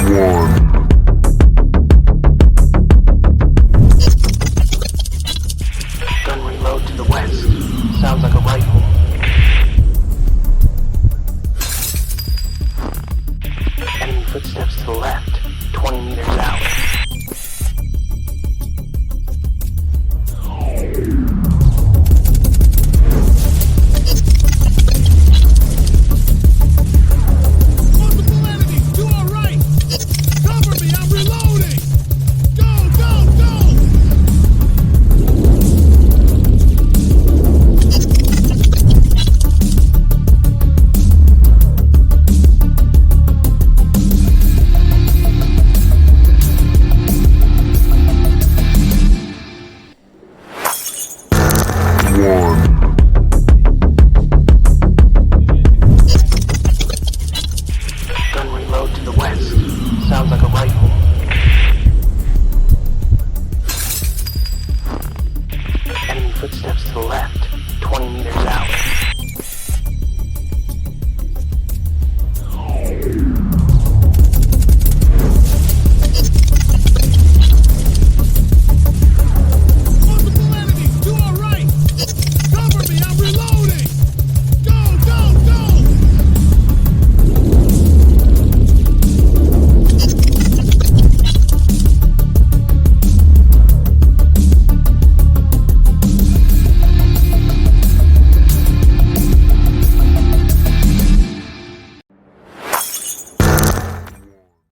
Gun reload to the west. Sounds like a rifle. Enemy footsteps to the left. 20 meters out. Multiple enemies to our right! Cover me, I'm reloading! Go, go, go! Gun reload to the west. Sounds like a rifle.